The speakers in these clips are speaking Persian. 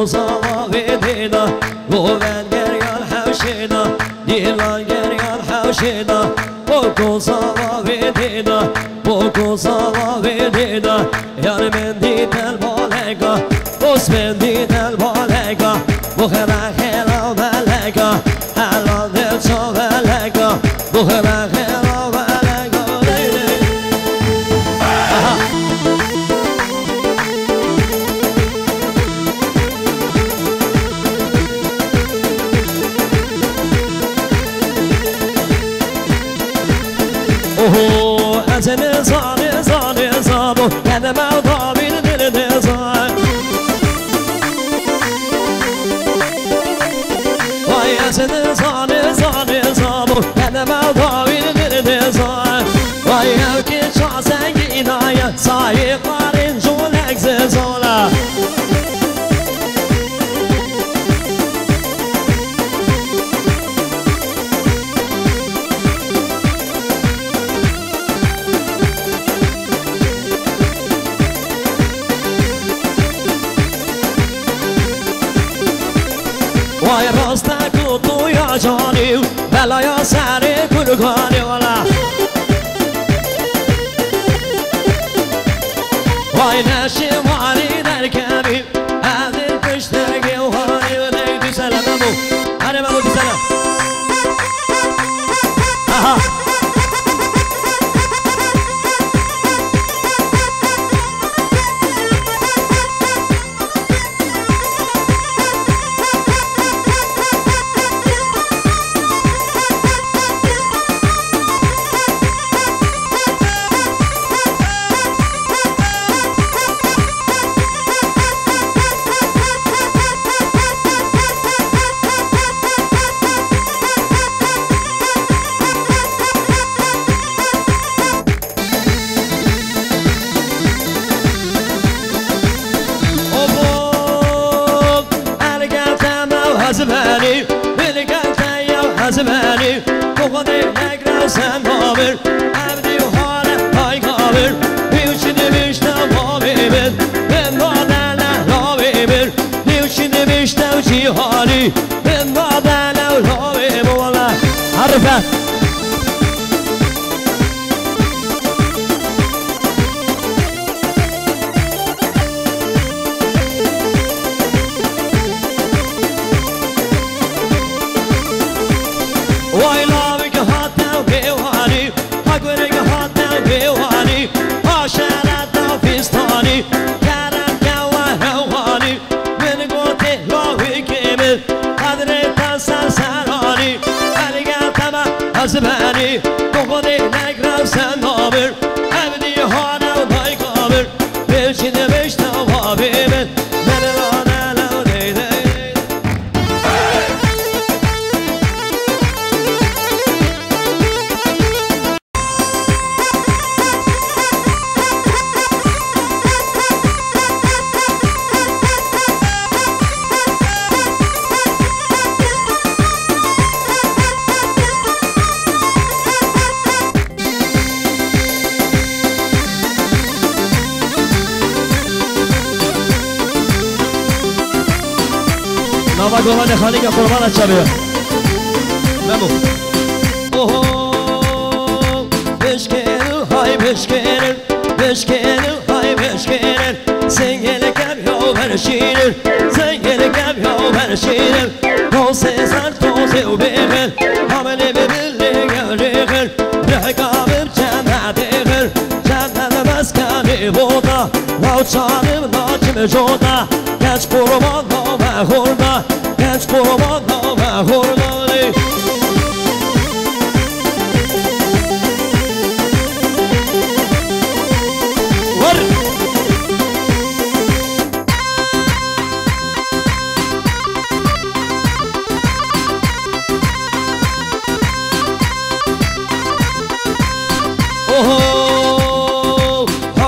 بوكوزا وغيدينا غوغان جريان حوشينا ديلان جريان حوشينا بوكوزا وغيدينا بوكوزا وغيدينا يا من ديت البالغا بوس من ديت البالغا بخرا خيرا بلغا هلا دلشو بلغا بخرا خيرا بلغا اوه ازن زان زابو انا ما ضابين دل زان واي ازن زان زابو انا ما ضابين دل زان واي اوكي شاسن ينايا ساي قارن جولك زولا وای راستک تو یا جانی بلا یا سر گلگانی والا وای نشیمانی در کمی عدل پشتگی و هانی و دیدی سلام بابو هنه بابو دی سلام آها زماني بالقلب يا زماني بغضي نقرا سمابر عبدي وحاله هاي قابر بيوشني بيشتا وابيبر من بعدنا لابيبر بيوشني بيشتا وجيهاني من بعدنا لابيبر والله عرفه زماني بغضي نقرا سنابر عبدي هانا وضاي قابر بيشن بيشتا وابيبر لا دي دي نوبا گوهان خانی که قربانت شبیه بمو اوه بشکن های بشکن بشکن های بشکن سنگل کم یا برشینن سنگل کم یا برشینن توسه سر توسه و بیخن حمله ببیلی گریخن رقابم چند دیخن چند مسکنی بودا لو چانم ناچم جودا گنج قربان نامه خورده گنج قربان نامه خورده اوه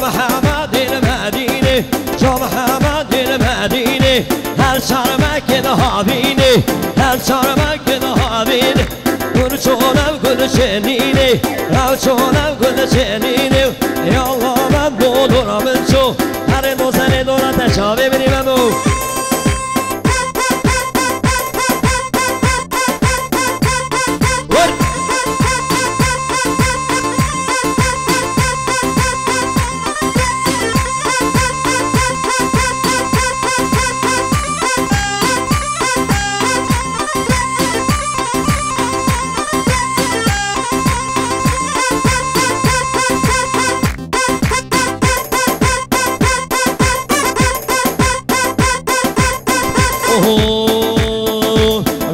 محمد المدینه جا محمد المدینه هر شرمک نهابینه هر شرمک نهابینه گل چونم گل چنینه رو چونم گل چنینه یا الله من بودورم چو هر دو سنه دولت شا ببینیم امو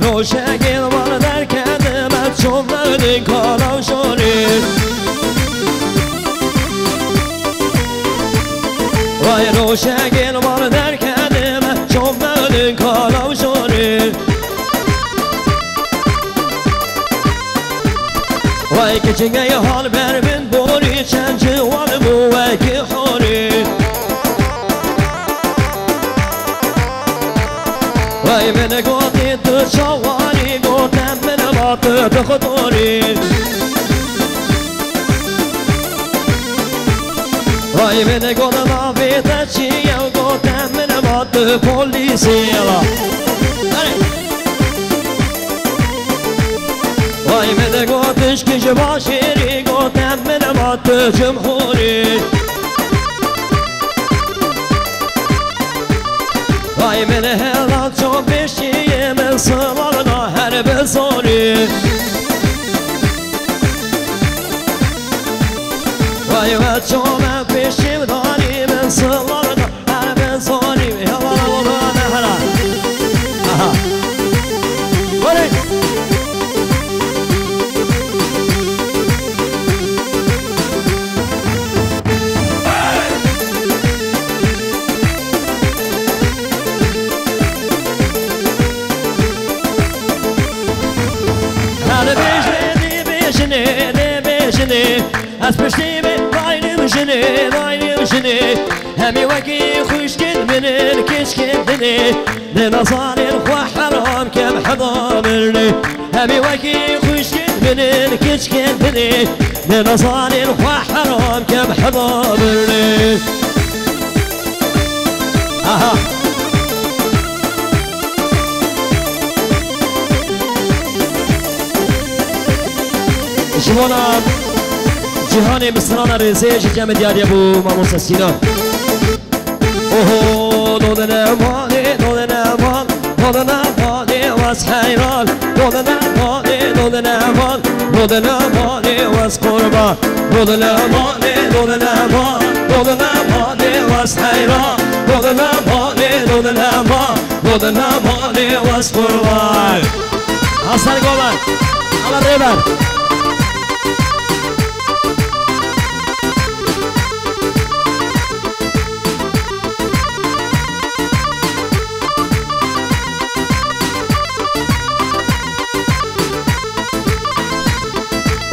روشه گلوان در کرده من چون ندین کارم شدید وای روشه گلوان در کرده من چون ندین کارم شدید وای که چنگه حال بر من بوری چند جوان بوی که خوری وای من گوتی تو چوانی گوتم من باطه تو خطوری وای من گوتم آفیت چیه گوتم من باطه پولیسی وای من گوتش که جباشیری گوتم من باطه جمهوری وای من هلا چون بشیه من سوالنا هر بزاری وای و چون من بشیم داری من سوالنا هر بزاری هلا نمونه هلا آها ولی از پشتی به باینم شنه همی وکی خوش کن منن کش کندنه ننظار خواه حرام کم حضا مرنه همی وکی خوش کن منن کش کندنه ننظار خواه حرام کم حضا مرنه آها جوانم جهان مصران رزه جمع دیاری بو ماموس سینا اوه دودن مالی واس حیران دودن مالی واس قربان دودن مالی واس حیران دودن مالی واس قربان حسن گوبر الله ریبر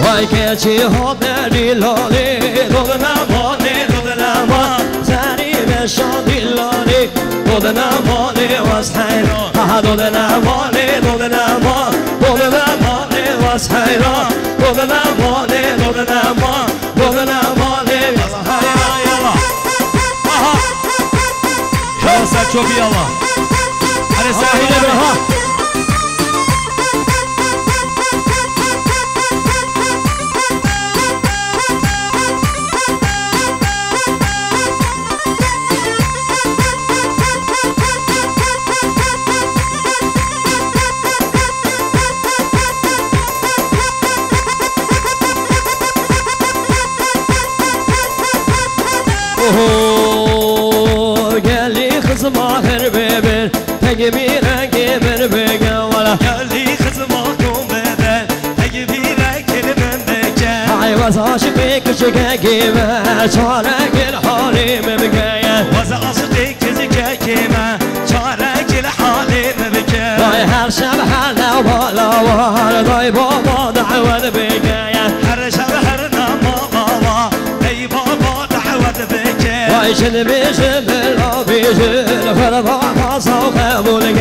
وای که چی ها بری لالی دودن مالی زنی بشان دیلانی دودن مالی واس حیران دودن مالی واس حیران دودن مالی حیران یالا آها شما چوبی یالا هر ساحل ها گلی خز ماهر ببر تگی بیرنگی بر بگم ولا گلی خز ماهر ببر تگی بیرنگی بر بگم ای واز عاشقی کچک گیمه چارگل حالی بگم واز عاشقی کچک گیمه چارگل حالی بگم دای هر شب هر نو بالا وار دای بابا دعوت بگم هر شب هر نو بالا دای بابا دعوت بگم وای شن بیشن بلا بیشن فردا خاصا قبول